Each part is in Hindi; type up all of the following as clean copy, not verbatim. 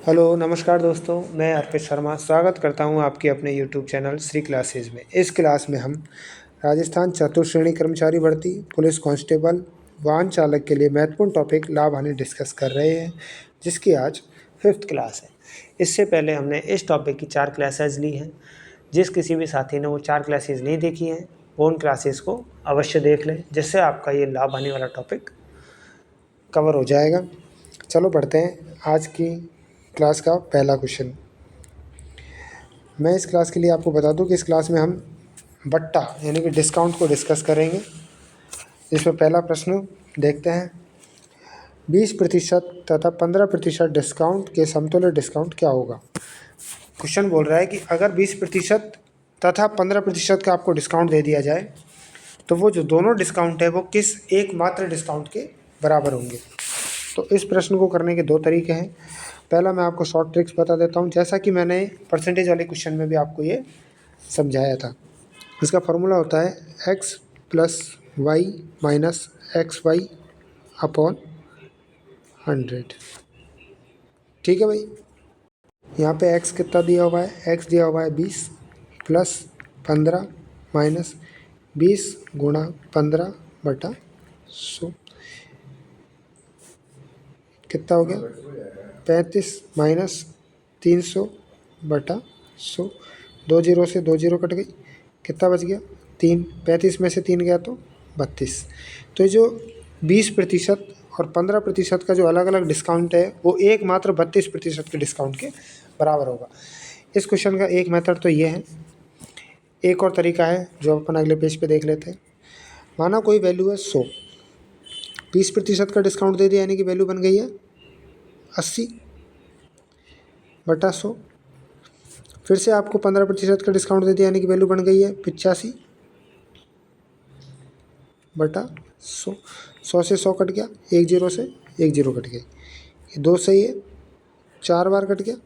हेलो नमस्कार दोस्तों, मैं अर्पित शर्मा स्वागत करता हूं आपके अपने यूट्यूब चैनल श्री क्लासेज में। इस क्लास में हम राजस्थान चतुर्श्रेणी कर्मचारी भर्ती, पुलिस कांस्टेबल, वाहन चालक के लिए महत्वपूर्ण टॉपिक लाभ हानि डिस्कस कर रहे हैं, जिसकी आज 5th क्लास है। इससे पहले हमने इस टॉपिक की 4 क्लासेज ली हैं। जिस किसी भी साथी ने वो 4 क्लासेज नहीं देखी हैं, वो उन क्लासेस को अवश्य देख लें, जिससे आपका ये लाभ हानि वाला टॉपिक कवर हो जाएगा। चलो पढ़ते हैं आज की क्लास का पहला क्वेश्चन। मैं इस क्लास के लिए आपको बता दूं कि इस क्लास में हम बट्टा यानी कि डिस्काउंट को डिस्कस करेंगे। इसमें पहला प्रश्न देखते हैं। 20% तथा 15% डिस्काउंट के समतुल्य डिस्काउंट क्या होगा। क्वेश्चन बोल रहा है कि अगर 20% तथा 15% का आपको डिस्काउंट दे दिया जाए तो वो जो दोनों डिस्काउंट है वो किस एकमात्र डिस्काउंट के बराबर होंगे। तो इस प्रश्न को करने के 2 तरीके हैं। पहला मैं आपको शॉर्ट ट्रिक्स बता देता हूँ, जैसा कि मैंने परसेंटेज वाले क्वेश्चन में भी आपको ये समझाया था। इसका फॉर्मूला होता है x plus y minus x y upon 100। ठीक है भाई, यहाँ पे x कितना दिया हुआ है, x दिया हुआ है 20 प्लस 15 माइनस 20 गुणा 15 बटा 100 कितना हो गया 35 माइनस 300 बटा 100। 2 जीरो से 2 जीरो कट गई, कितना बच गया 3। 35 में से 3 गया तो 32। तो ये जो 20% और 15% का जो अलग अलग डिस्काउंट है वो एकमात्र 32% के डिस्काउंट के बराबर होगा। इस क्वेश्चन का एक मेथड तो ये है। एक और तरीका है जो अपन अगले पेज पे देख लेते हैं। माना कोई वैल्यू है 100, 20% का डिस्काउंट दे दिया यानी कि वैल्यू बन गई है 80 बटा 100। फिर से आपको 15% का डिस्काउंट दे दिया यानी कि वैल्यू बन गई है 85 बटा 100। 100 से 100 कट गया, 1 जीरो से 1 जीरो कट गई, ये 2 से ये 4 बार कट गया,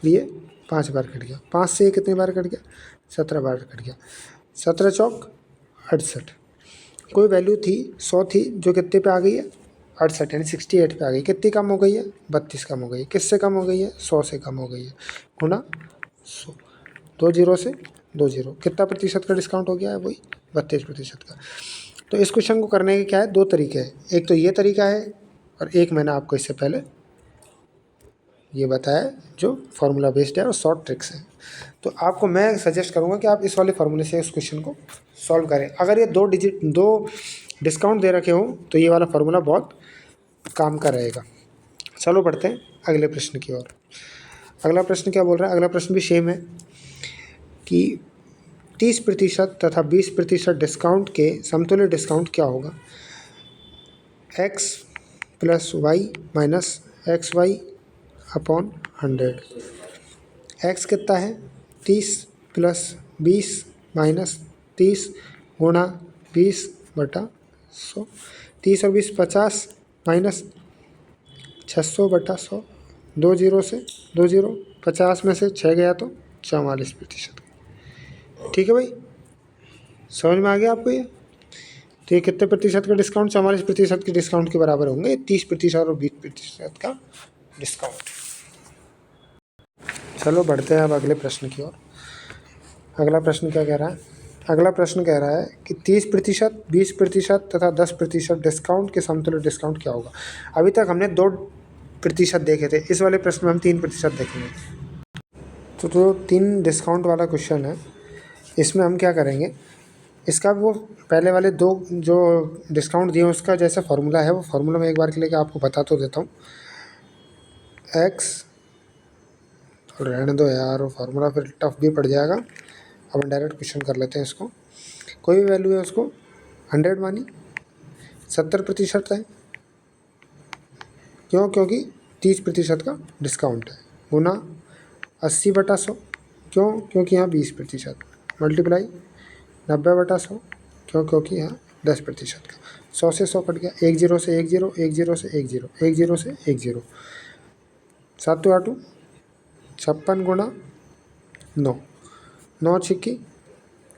ये 5 बार कट गया, 5 से ये कितने बार कट गया 17 बार कट गया। 17 चौक 68। कोई वैल्यू थी 100 थी जो कितने पे आ गई है 68 यानी 68 पे आ गई। कितनी कम हो गई है 32 कम हो गई है। किससे कम हो गई है 100 से कम हो गई है, गुना 100। 2 जीरो से 2 जीरो, कितना प्रतिशत का डिस्काउंट हो गया है वही 32% का। तो इस क्वेश्चन को करने के क्या है 2 तरीके हैं। एक तो ये तरीका है और एक मैंने आपको इससे पहले ये बताया जो फार्मूला बेस्ड है और शॉर्ट ट्रिक्स है। तो आपको मैं सजेस्ट करूँगा कि आप इस वाले फार्मूले से इस क्वेश्चन को सॉल्व करें। अगर ये 2 डिस्काउंट दे रखे हों तो ये वाला फार्मूला बहुत काम का रहेगा। चलो बढ़ते हैं अगले प्रश्न की ओर। अगला प्रश्न क्या बोल रहा है, अगला प्रश्न भी सेम है कि 30% तथा 20% डिस्काउंट के समतुल्य डिस्काउंट क्या होगा। x plus y minus x y upon 100। x कितना है 30 प्लस 20 माइनस 30 गुणा 20 बटा 100। 30 और 20 50 माइनस 600 बटा 100। 2 जीरो से 2 जीरो, 50 में से 6 गया तो 44%। ठीक है भाई, समझ में आ गया आपको ये। तो ये कितने प्रतिशत का डिस्काउंट 44% के डिस्काउंट के बराबर होंगे 30% और 20% का डिस्काउंट। चलो बढ़ते हैं अब अगले प्रश्न की ओर। अगला प्रश्न क्या कह रहा है, अगला प्रश्न कह रहा है कि 30%, 20% तथा 10% डिस्काउंट के समतुल्य डिस्काउंट क्या होगा। अभी तक हमने 2% देखे थे, इस वाले प्रश्न में हम 3% देखेंगे। तो जो 3 डिस्काउंट वाला क्वेश्चन है इसमें हम क्या करेंगे, इसका वो पहले वाले 2 जो डिस्काउंट दिए उसका जैसा फार्मूला है वो फार्मूला मैं एक बार के लिए आपको बता तो देता हूँ। एक्स और रहने दो यार, वो फार्मूला फिर टफ भी पड़ जाएगा। अब हम डायरेक्ट क्वेश्चन कर लेते हैं इसको। कोई भी वैल्यू है उसको 100 मानी, 70% है, क्यों, क्योंकि 30% का डिस्काउंट है, गुना 80 बटा 100, क्यों, क्योंकि यहाँ 20%, मल्टीप्लाई 90 बटा 100, क्यों, क्योंकि यहाँ 10% का। 100 से 100 कट गया, 1 जीरो से 1 जीरो, 1 जीरो से 1 जीरो, 1 जीरो से 1 जीरो, 7 2 8 56 गुणा 9, 9 छिक्की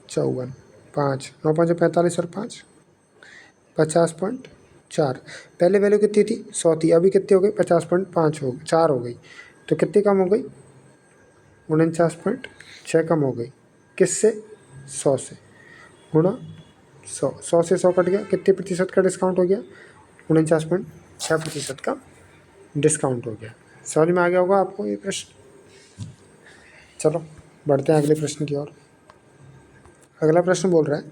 54, 5 9 5 45 और 5 50.4। पहले वैल्यू कितनी थी 100 थी, अभी कितनी हो गई 50.5 हो 4 हो गई। तो कितनी कम हो गई? 49.6 कम हो गई। किससे? 100 से। गुणा 100, 100 से 100 कट गया, कितने प्रतिशत का डिस्काउंट हो गया? 49.6% का डिस्काउंट हो गया। समझ में आ गया होगा आपको ये प्रश्न। चलो बढ़ते हैं अगले प्रश्न की ओर। अगला प्रश्न बोल रहा है,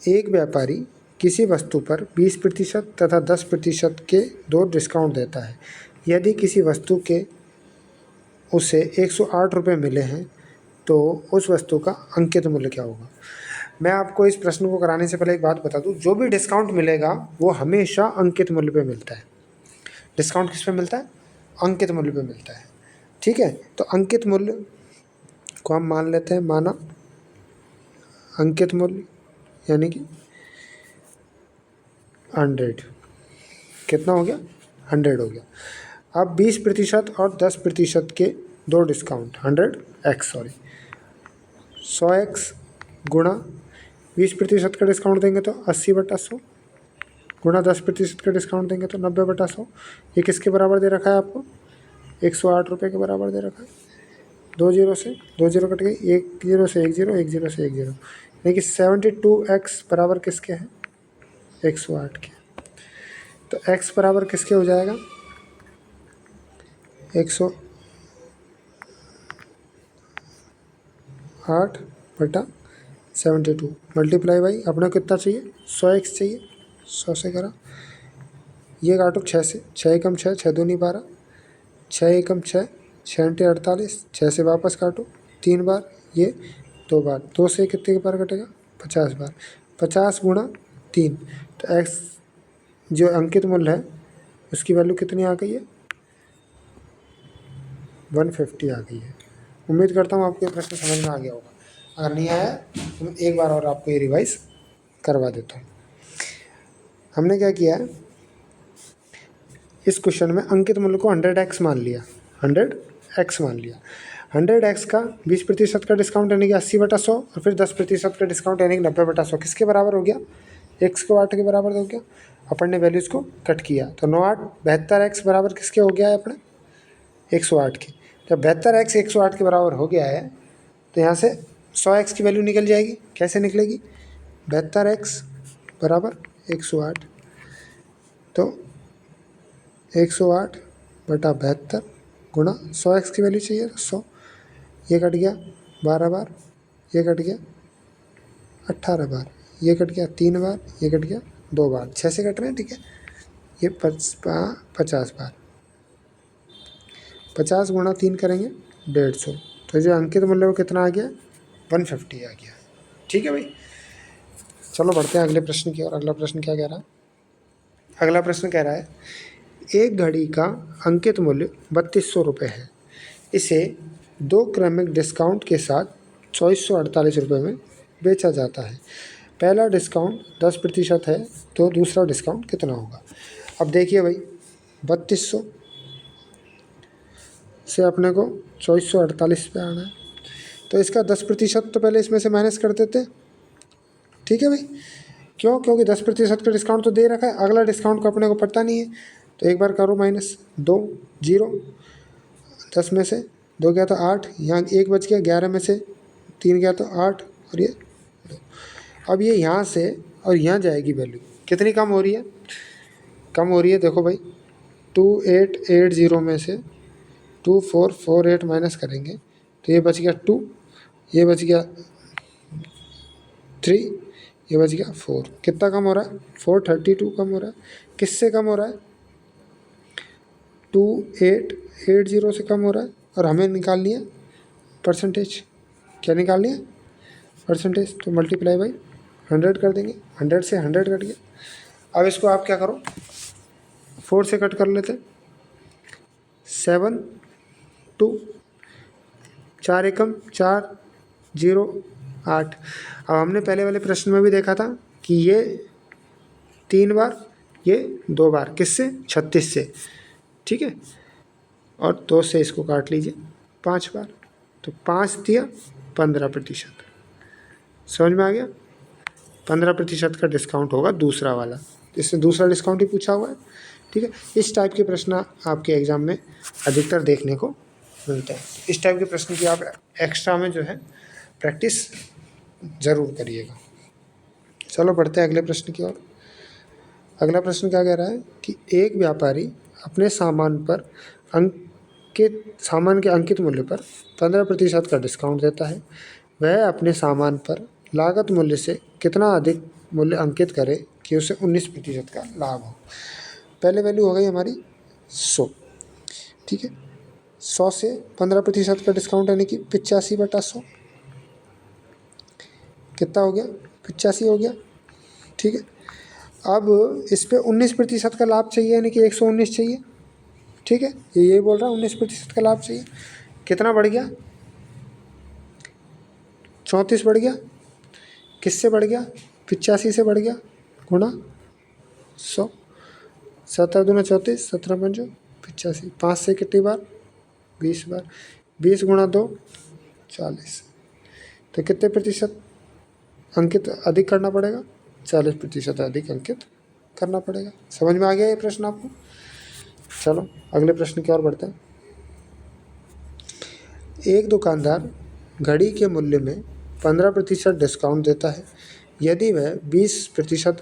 एक व्यापारी किसी वस्तु पर 20% तथा 10% के दो डिस्काउंट देता है। यदि किसी वस्तु के उसे 108 रुपये मिले हैं तो उस वस्तु का अंकित मूल्य क्या होगा? मैं आपको इस प्रश्न को कराने से पहले एक बात बता दूं, जो भी डिस्काउंट मिलेगा वो हमेशा अंकित मूल्य पे मिलता है। डिस्काउंट किस पे मिलता है? अंकित मूल्य पे मिलता है। ठीक है, तो अंकित मूल्य को हम मान लेते हैं, माना अंकित मूल्य यानी कि 100। कितना हो गया? 100 हो गया। अब 20% और 10% के दो डिस्काउंट 100x गुणा 20% का डिस्काउंट देंगे तो 80/100 गुणा 10% का डिस्काउंट देंगे तो 90/100। ये किसके बराबर दे रखा है आपको? 108 रुपये के बराबर दे रखा है। 2 जीरो से 2 जीरो कट गई, 1 जीरो से 1 जीरो, 1 जीरो से 1 जीरो, यानी कि 72x बराबर किसके हैं? 108 के। तो x बराबर किसके हो जाएगा? 108/72 मल्टीप्लाई बाई अपने को कितना चाहिए? 100x चाहिए। 100 से करा, ये काटो 6 से, 6 एकम 6, 6 दूनी 12, 6 एकम 6, 6 अंटे 48, 6 से वापस काटो 3 बार, ये 2 बार, 2 से कितने बार कटेगा? 50 बार। 50 गुणा 3, तो x जो अंकित मूल्य है उसकी वैल्यू कितनी आ गई है? 150 आ गई है। उम्मीद करता हूँ आपको ये प्रश्न समझ में आ गया होगा। अगर नहीं आया तो मैं एक बार और आपको ये रिवाइज करवा देता हूँ। हमने क्या किया है, इस क्वेश्चन में अंकित मूल्य को 100x मान लिया, 100x मान लिया। 100x का 20% का डिस्काउंट यानी कि 80/100 और फिर 10% का डिस्काउंट यानी कि 90/100 किसके बराबर हो गया? 108 के बराबर हो गया। अपन ने वैल्यूज़ को कट किया तो 9 8 72x बराबर किसके हो गया है अपने? 108 के। जब 72x 108 के बराबर हो गया है तो यहाँ से 100x की वैल्यू निकल जाएगी। कैसे निकलेगी? 72x बराबर 108, तो 108/72 गुणा 100x की वैल्यू चाहिए 100, ये कट गया 12 बार, ये कट गया 18 बार, ये कट गया 3 बार, ये कट गया 2 बार, 6 से कट रहे हैं। ठीक है, ये 50 बार, 50 गुणा 3 करेंगे 150, तो जो अंकित मूल्य वो कितना आ गया? 150 आ गया। ठीक है भाई, चलो बढ़ते हैं अगले प्रश्न की ओर। अगला प्रश्न क्या कह रहा है? अगला प्रश्न कह रहा है, एक घड़ी का अंकित मूल्य 3200 रुपये है। इसे 2 क्रमिक डिस्काउंट के साथ 2448 रुपये में बेचा जाता है। पहला डिस्काउंट 10% है तो दूसरा डिस्काउंट कितना होगा? अब देखिए भाई, 3200 से अपने को 2448 पे आना है, तो इसका 10% तो पहले इसमें से माइनस कर देते हैं। ठीक है भाई, क्यों? क्योंकि 10% का डिस्काउंट तो दे रखा है, अगला डिस्काउंट को अपने को पता नहीं है, तो एक बार करो माइनस। 2 जीरो, 10 में से 2 गया तो 8, यहाँ 1 बच गया, 11 में से 3 गया तो 8, और ये 2। अब ये यहाँ से और यहाँ जाएगी वैल्यू, कितनी कम हो रही है? कम हो रही है। देखो भाई, 2880 में से 2448 माइनस करेंगे तो ये बच गया 2, ये बच गया 3, ये बच गया 4। कितना कम हो रहा है? 432 कम हो रहा है। किससे कम हो रहा है? 2880 से कम हो रहा है। और हमें निकालनी है परसेंटेज। क्या निकालनी है? परसेंटेज। तो मल्टीप्लाई बाई 100 कर देंगे, 100 से 100 कट गया। अब इसको आप क्या करो, 4 से कट कर लेते, 7 2, 4 एकम 4 0 8। अब हमने पहले वाले प्रश्न में भी देखा था कि ये 3 बार, ये 2 बार, किससे? 36 से। ठीक है, और 2 से इसको काट लीजिए 5 बार, तो 5 दिया 15%। समझ में आ गया? 15% का डिस्काउंट होगा दूसरा वाला, इससे दूसरा डिस्काउंट ही पूछा हुआ है। ठीक है, इस टाइप के प्रश्न आपके एग्ज़ाम में अधिकतर देखने को मिलते हैं। इस टाइप के प्रश्न की आप एक्स्ट्रा में जो है प्रैक्टिस ज़रूर करिएगा। चलो बढ़ते हैं अगले प्रश्न की ओर। अगला प्रश्न क्या कह रहा है कि एक व्यापारी अपने सामान के अंकित मूल्य पर 15% का डिस्काउंट देता है। वह अपने सामान पर लागत मूल्य से कितना अधिक मूल्य अंकित करे कि उसे 19% का लाभ हो। पहले वैल्यू हो गई हमारी 100, ठीक है। 100 से 15% का डिस्काउंट यानी कि 85/100 कितना हो गया, 85 हो गया, ठीक है। अब इस पे 19% का लाभ चाहिए यानी कि 119 चाहिए, ठीक है। ये यही बोल रहा है 19% का लाभ चाहिए। कितना बढ़ गया, 34 बढ़ गया। किससे बढ़ गया, 85 से बढ़ गया, गुणा 100, 17 दूना 34, 17 पंजो 85, 5 से कितनी बार, 20 बार, 20 गुणा 2 40। तो कितने प्रतिशत अंकित अधिक करना पड़ेगा, 40% अधिक अंकित करना पड़ेगा। समझ में आ गया ये प्रश्न आपको। चलो अगले प्रश्न की ओर बढ़ते हैं। एक दुकानदार घड़ी के मूल्य में 15% डिस्काउंट देता है। यदि वह 20%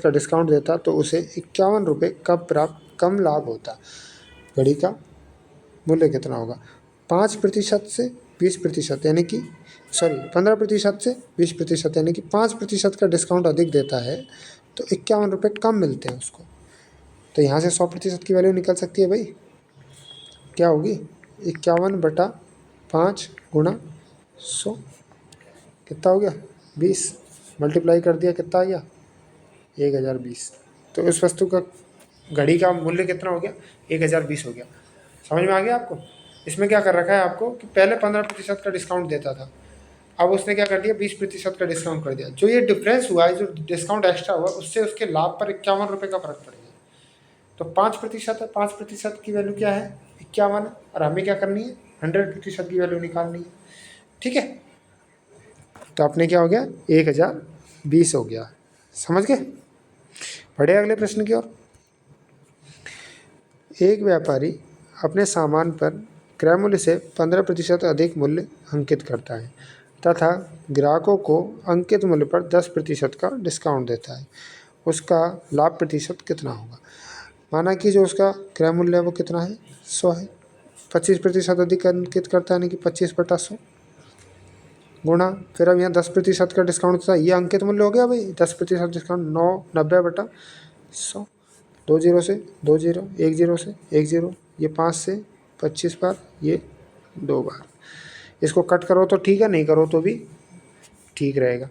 का डिस्काउंट देता तो उसे 51 रुपये कम लाभ होता। घड़ी का मूल्य कितना होगा। 5% से 20% यानी कि 15% से 20% यानी कि 5% का डिस्काउंट अधिक देता है तो 51 रुपये कम मिलते हैं उसको। तो यहाँ से 100% की वैल्यू निकल सकती है भाई, क्या होगी, 51/5 गुणा 100 कितना हो गया, 20, मल्टीप्लाई कर दिया कितना आ गया, 1020। तो इस वस्तु का घड़ी का मूल्य कितना हो गया, 1020 हो गया। समझ में आ गया आपको। इसमें क्या कर रखा है आपको कि पहले 15% का डिस्काउंट देता था, अब उसने क्या कर दिया 20% का डिस्काउंट कर दिया। जो ये डिफरेंस हुआ है, जो डिस्काउंट एक्स्ट्रा हुआ, उससे उसके लाभ पर 51 रुपये का फर्क पड़ गया। तो 5% है, 5% की वैल्यू क्या है, 51 है, और हमें क्या करनी है, 100% की वैल्यू निकालनी है, ठीक है। तो अपने क्या हो गया, 1020 हो गया। समझ गए, बढ़े अगले प्रश्न की ओर। एक व्यापारी अपने सामान पर क्रय मूल्य से 15% अधिक मूल्य अंकित करता है तथा ग्राहकों को अंकित मूल्य पर 10% का डिस्काउंट देता है। उसका लाभ प्रतिशत कितना होगा। माना कि जो उसका क्रय मूल्य है वो कितना है, 100 है, 25% अधिक अंकित करता है यानी कि 25/100 गुणा, फिर अब यहाँ 10% का डिस्काउंट था, ये अंकित मूल्य हो गया भाई, 10% डिस्काउंट 90/100, 2 जीरो से 2 जीरो, 1 जीरो से 1 जीरो, ये 5 से 25 बार, ये 2 बार। इसको कट करो तो ठीक है, नहीं करो तो भी ठीक रहेगा।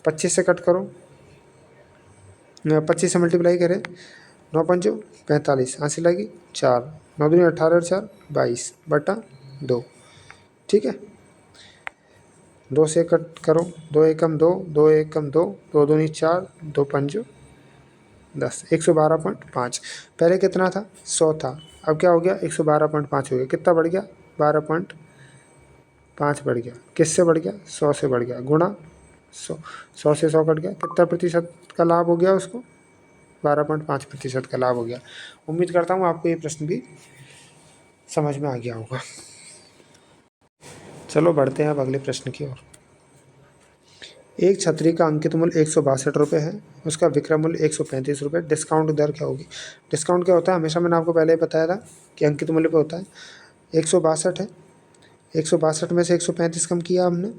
25 से कट करो, 25 से मल्टीप्लाई करें, 9 पंचो 45, हंसी लगी 4, 9 दूनी 18 4 22/2, ठीक है। 2 से कट करो, 2 एकम 2, 2 एकम 2, 2 दूनी 4, 2 पंचो 10, 112.5। पहले कितना था, 100 था, अब क्या हो गया 112.5 हो गया। कितना बढ़ गया, 12.5 बढ़ गया। किससे बढ़ गया, 100 से बढ़ गया, गुणा 100, 100 से 100 कट गया, कितना प्रतिशत का लाभ हो गया उसको, 12.5% का लाभ हो गया। उम्मीद करता हूँ आपको ये प्रश्न भी समझ में आ गया होगा। चलो बढ़ते हैं अब अगले प्रश्न की ओर। एक छतरी का अंकित मूल्य 162 रुपये है, उसका विक्रय मूल्य 135 रुपये, डिस्काउंट दर क्या होगी। डिस्काउंट क्या होता है, हमेशा मैंने आपको पहले ही बताया था कि अंकित मूल्य पे होता है। 162 है, 162 में से 135 कम किया हमने,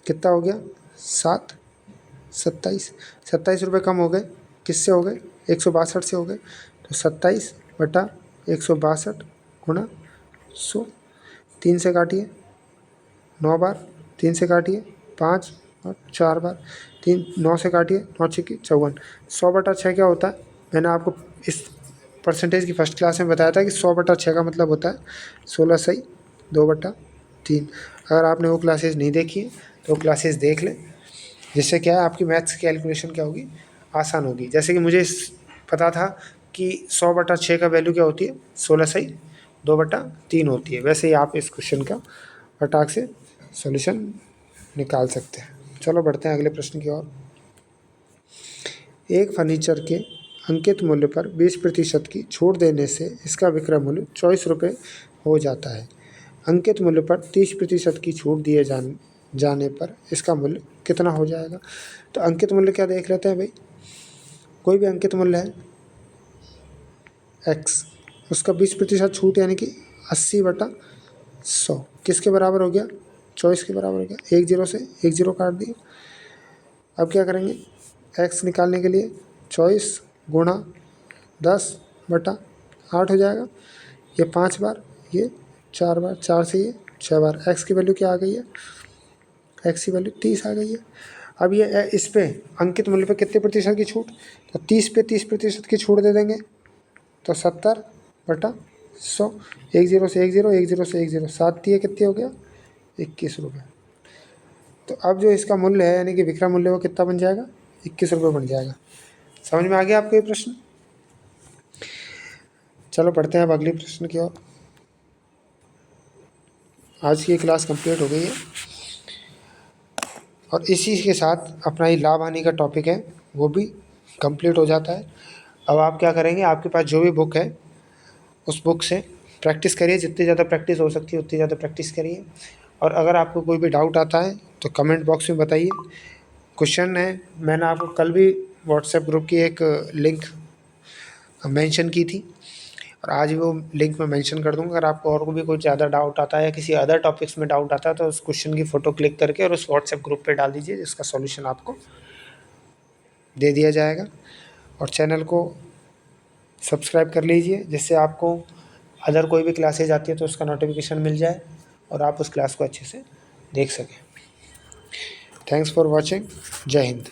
कितना हो गया, 7, 27 रुपये कम हो गए, किससे हो गए, 162 से हो गए। तो 27/162 गुणा 100, 3 से काटिए, 9 बार, 3 से काटिए 5 और 4 बार, 9 से काटिए, 9 6 54, 100/6 क्या होता है, मैंने आपको इस परसेंटेज की फर्स्ट क्लास में बताया था कि 100/6 का मतलब होता है 16 सही 2/3। अगर आपने वो क्लासेज नहीं देखी है तो वो क्लासेज देख लें, जिससे क्या है आपकी मैथ्स की कैलकुलेशन क्या होगी, आसान होगी। जैसे कि मुझे पता था कि 100/6 का वैल्यू क्या होती है, 16 सही 2/3 होती है। वैसे ही आप इस क्वेश्चन का फटाक से सॉल्यूशन निकाल सकते हैं। चलो बढ़ते हैं अगले प्रश्न की ओर। एक फर्नीचर के अंकित मूल्य पर 20% की छूट देने से इसका विक्रय मूल्य 24 रुपये हो जाता है। अंकित मूल्य पर 30% की छूट दिए जाने पर इसका मूल्य कितना हो जाएगा। तो अंकित मूल्य क्या देख लेते हैं भाई, कोई भी अंकित मूल्य है x, उसका 20% छूट यानी कि 80/100 किसके बराबर हो गया, 24 के बराबर हो गया। 1 0 से 1 0 काट दिया। अब क्या करेंगे, x निकालने के लिए 24 गुणा 10/8 हो जाएगा। ये 5 बार, ये 4 बार, 4 से ये 6 बार। x की वैल्यू क्या आ गई है, x की वैल्यू 30 आ गई है। अब ये इस पे अंकित मूल्य पे कितने प्रतिशत की छूट, तो 30 पे 30% की छूट दे देंगे, तो 70/100। 1 0 से 1 0, 1 0 से 1 0, 7 दिए कितने हो गया, 21 रुपये। तो अब जो इसका मूल्य है यानी कि विक्रय मूल्य वो कितना बन जाएगा, 21 रुपये बन जाएगा। समझ में आ गया आपको ये प्रश्न। चलो पढ़ते हैं अब अगले प्रश्न की ओर। आज की क्लास कंप्लीट हो गई है और इसी के साथ अपना ये लाभ हानि का टॉपिक है वो भी कंप्लीट हो जाता है। अब आप क्या करेंगे, आपके पास जो भी बुक है उस बुक से प्रैक्टिस करिए, जितनी ज़्यादा प्रैक्टिस हो सकती है उतनी ज़्यादा प्रैक्टिस करिए। और अगर आपको कोई भी डाउट आता है तो कमेंट बॉक्स में बताइए। क्वेश्चन है, मैंने आपको कल भी व्हाट्सएप ग्रुप की एक लिंक मेंशन की थी और आज वो लिंक मैं मेंशन कर दूंगा। अगर आपको और भी कुछ ज़्यादा डाउट आता है या किसी अदर टॉपिक्स में डाउट आता है तो उस क्वेश्चन की फ़ोटो क्लिक करके और उस व्हाट्सएप ग्रुप पे डाल दीजिए, जिसका सॉल्यूशन आपको दे दिया जाएगा। और चैनल को सब्सक्राइब कर लीजिए जिससे आपको अदर कोई भी क्लासेज आती है तो उसका नोटिफिकेशन मिल जाए और आप उस क्लास को अच्छे से देख सकें। Thanks for watching. जय हिंद।